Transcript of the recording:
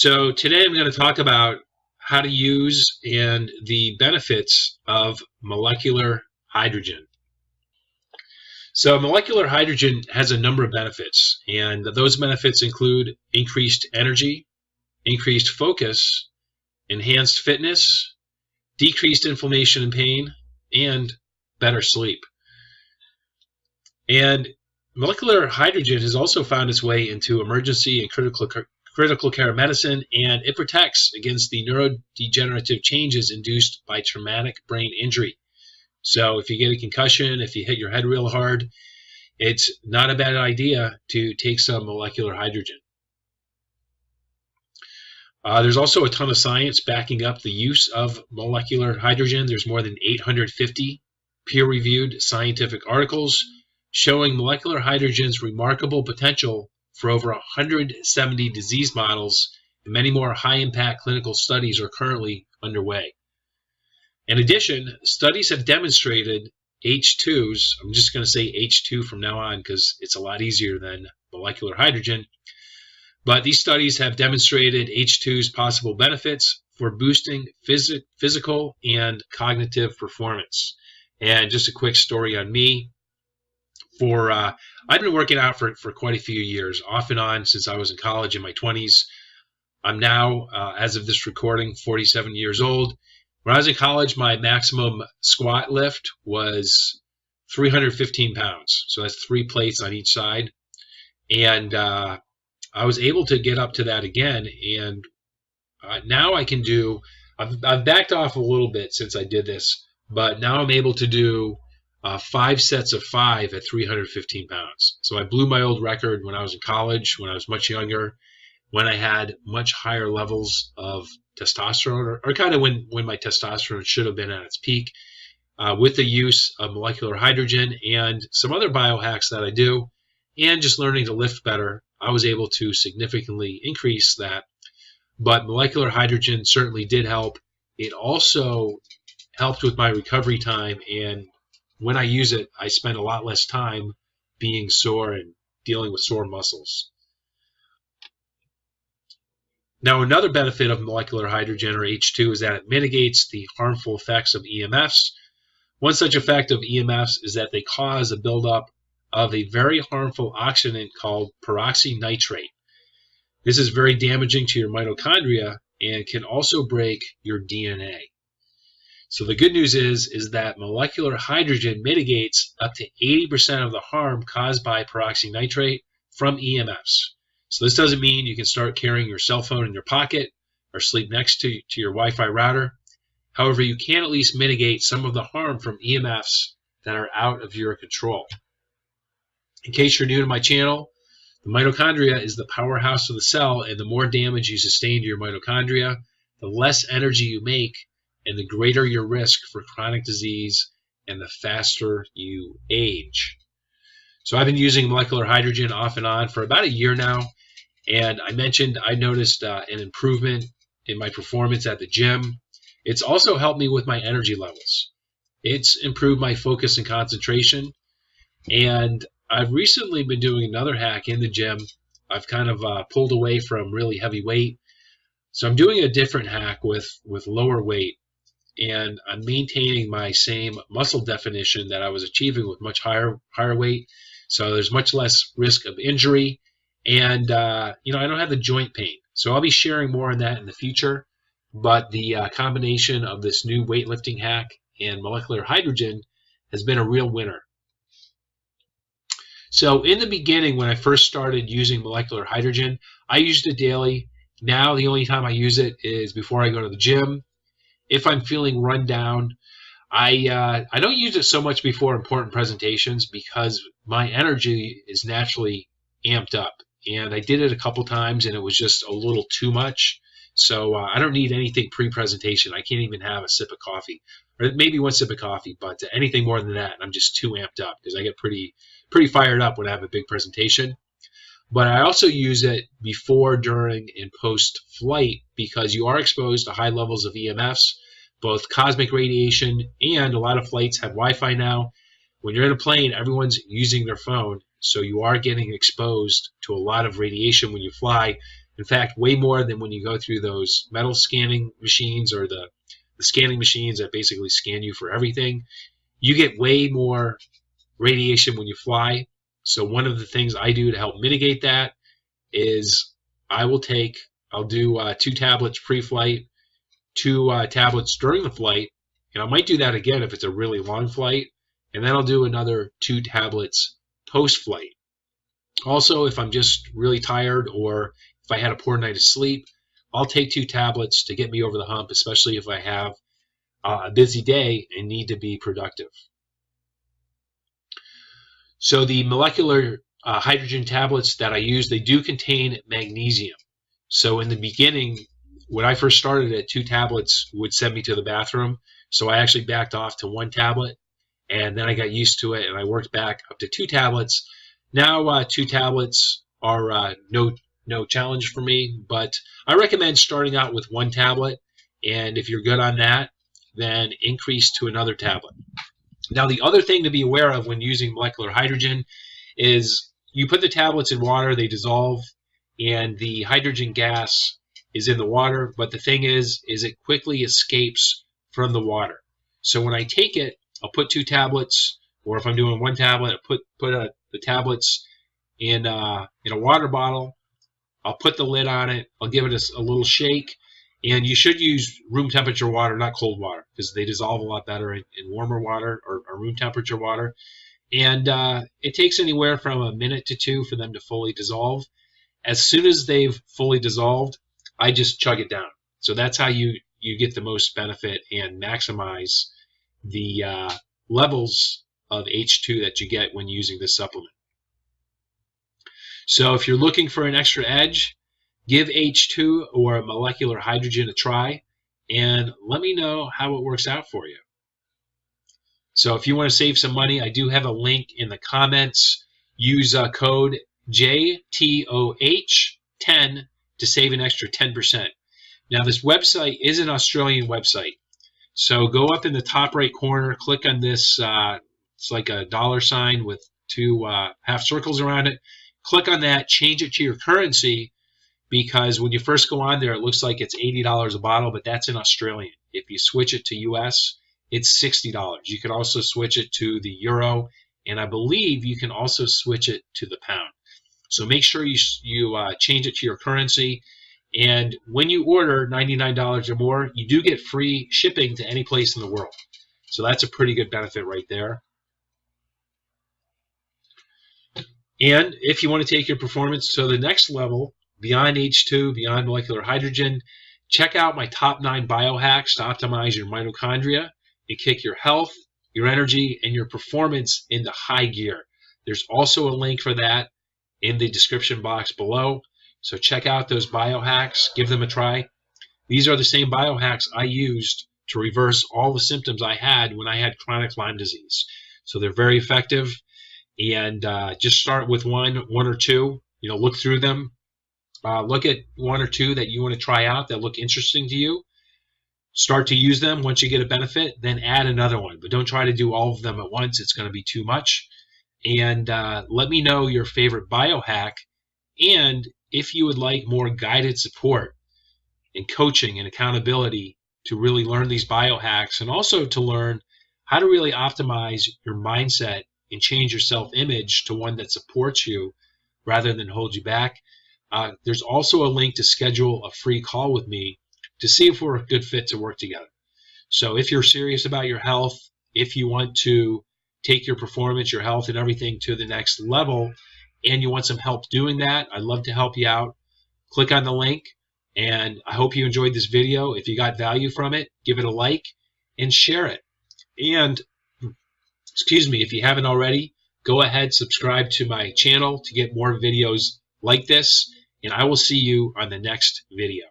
So today I'm going to talk about how to use and the benefits of molecular hydrogen. So molecular hydrogen has a number of benefits, and those benefits include increased energy, increased focus, enhanced fitness, decreased inflammation and pain, and better sleep. And molecular hydrogen has also found its way into emergency and critical care medicine, and it protects against the neurodegenerative changes induced by traumatic brain injury. So if you get a concussion, if you hit your head real hard, it's not a bad idea to take some molecular hydrogen. There's also a ton of science backing up the use of molecular hydrogen. There's more than 850 peer-reviewed scientific articles showing molecular hydrogen's remarkable potential for over 170 disease models, and many more high-impact clinical studies are currently underway. In addition, studies have demonstrated H2s, I'm just going to say H2 from now on because it's a lot easier than molecular hydrogen, but these studies have demonstrated H2's possible benefits for boosting physical and cognitive performance. And just a quick story on me. I've been working out for quite a few years, off and on since I was in college in my 20s. I'm now, as of this recording, 47 years old. When I was in college, my maximum squat lift was 315 pounds. So that's 3 plates on each side. And I was able to get up to that again. And now I can do, I've backed off a little bit since I did this, but now I'm able to do 5 sets of 5 at 315 pounds. So I blew my old record when I was in college, when I was much younger, when I had much higher levels of testosterone, or kind of when my testosterone should have been at its peak. With the use of molecular hydrogen and some other biohacks that I do, and just learning to lift better, I was able to significantly increase that. But molecular hydrogen certainly did help. It also helped with my recovery time, and when I use it, I spend a lot less time being sore and dealing with sore muscles. Now, another benefit of molecular hydrogen, or H2, is that it mitigates the harmful effects of EMFs. One such effect of EMFs is that they cause a buildup of a very harmful oxidant called peroxynitrite. This is very damaging to your mitochondria and can also break your DNA. So the good news is that molecular hydrogen mitigates up to 80% of the harm caused by peroxynitrite from EMFs. So this doesn't mean you can start carrying your cell phone in your pocket or sleep next to your Wi-Fi router. However, you can at least mitigate some of the harm from EMFs that are out of your control. In case you're new to my channel, the mitochondria is the powerhouse of the cell, and the more damage you sustain to your mitochondria, the less energy you make, and the greater your risk for chronic disease, and the faster you age. So I've been using molecular hydrogen off and on for about a year now, and I mentioned I noticed an improvement in my performance at the gym. It's also helped me with my energy levels. It's improved my focus and concentration, and I've recently been doing another hack in the gym. I've kind of pulled away from really heavy weight, so I'm doing a different hack with lower weight, and I'm maintaining my same muscle definition that I was achieving with much higher weight. So there's much less risk of injury, and I don't have the joint pain. So I'll be sharing more on that in the future. But the combination of this new weightlifting hack and molecular hydrogen has been a real winner. So in the beginning, when I first started using molecular hydrogen, I used it daily. Now the only time I use it is before I go to the gym. If I'm feeling run down, I don't use it so much before important presentations because my energy is naturally amped up. And I did it a couple times and it was just a little too much. So I don't need anything pre-presentation. I can't even have a sip of coffee, or maybe 1 sip of coffee, but anything more than that, I'm just too amped up because I get pretty fired up when I have a big presentation. But I also use it before, during, and post-flight because you are exposed to high levels of EMFs, both cosmic radiation, and a lot of flights have Wi-Fi now. When you're in a plane, everyone's using their phone, so you are getting exposed to a lot of radiation when you fly. In fact, way more than when you go through those metal scanning machines or the scanning machines that basically scan you for everything. You get way more radiation when you fly. So one of the things I do to help mitigate that is I'll do 2 tablets pre-flight, 2 tablets during the flight, and I might do that again if it's a really long flight, and then I'll do another 2 tablets post-flight. Also, if I'm just really tired or if I had a poor night of sleep, I'll take 2 tablets to get me over the hump, especially if I have a busy day and need to be productive. So the molecular hydrogen tablets that I use, they do contain magnesium. So in the beginning, when I first started it, 2 tablets would send me to the bathroom. So I actually backed off to 1 tablet, and then I got used to it, and I worked back up to 2 tablets. Now 2 tablets are no challenge for me, but I recommend starting out with 1 tablet, and if you're good on that, then increase to another tablet. Now, the other thing to be aware of when using molecular hydrogen is you put the tablets in water, they dissolve, and the hydrogen gas is in the water, but the thing is it quickly escapes from the water. So when I take it, I'll put 2 tablets, or if I'm doing 1 tablet, I'll put the tablets in a water bottle. I'll put the lid on it. I'll give it a little shake. And you should use room temperature water, not cold water, because they dissolve a lot better in warmer water or room temperature water. And it takes anywhere from a minute to 2 for them to fully dissolve. As soon as they've fully dissolved, I just chug it down. So that's how you get the most benefit and maximize the levels of H2 that you get when using this supplement. So if you're looking for an extra edge, give H2 or molecular hydrogen a try, and let me know how it works out for you. So if you want to save some money, I do have a link in the comments. Use code JTOH10 to save an extra 10%. Now, this website is an Australian website. So go up in the top right corner, click on this, it's like a $sign with 2 half circles around it. Click on that, change it to your currency, because when you first go on there, it looks like it's $80 a bottle, but that's in Australian. If you switch it to US, it's $60. You can also switch it to the euro, and I believe you can also switch it to the pound. So make sure you change it to your currency, and when you order $99 or more, you do get free shipping to any place in the world. So that's a pretty good benefit right there. And if you want to take your performance to the next level, beyond H2, beyond molecular hydrogen, check out my top 9 biohacks to optimize your mitochondria and kick your health, your energy, and your performance into high gear. There's also a link for that in the description box below. So check out those biohacks, give them a try. These are the same biohacks I used to reverse all the symptoms I had when I had chronic Lyme disease. So they're very effective. And just start with one or 2. Look through them. Look at 1 or 2 that you want to try out that look interesting to you. Start to use them. Once you get a benefit, then add another one. But don't try to do all of them at once. It's going to be too much. And let me know your favorite biohack. And if you would like more guided support and coaching and accountability to really learn these biohacks, and also to learn how to really optimize your mindset and change your self-image to one that supports you rather than hold you back. There's also a link to schedule a free call with me to see if we're a good fit to work together. So if you're serious about your health, if you want to take your performance, your health, and everything to the next level, and you want some help doing that, I'd love to help you out. Click on the link, and I hope you enjoyed this video. If you got value from it, give it a like and share it. And if you haven't already, go ahead, subscribe to my channel to get more videos like this, and I will see you on the next video.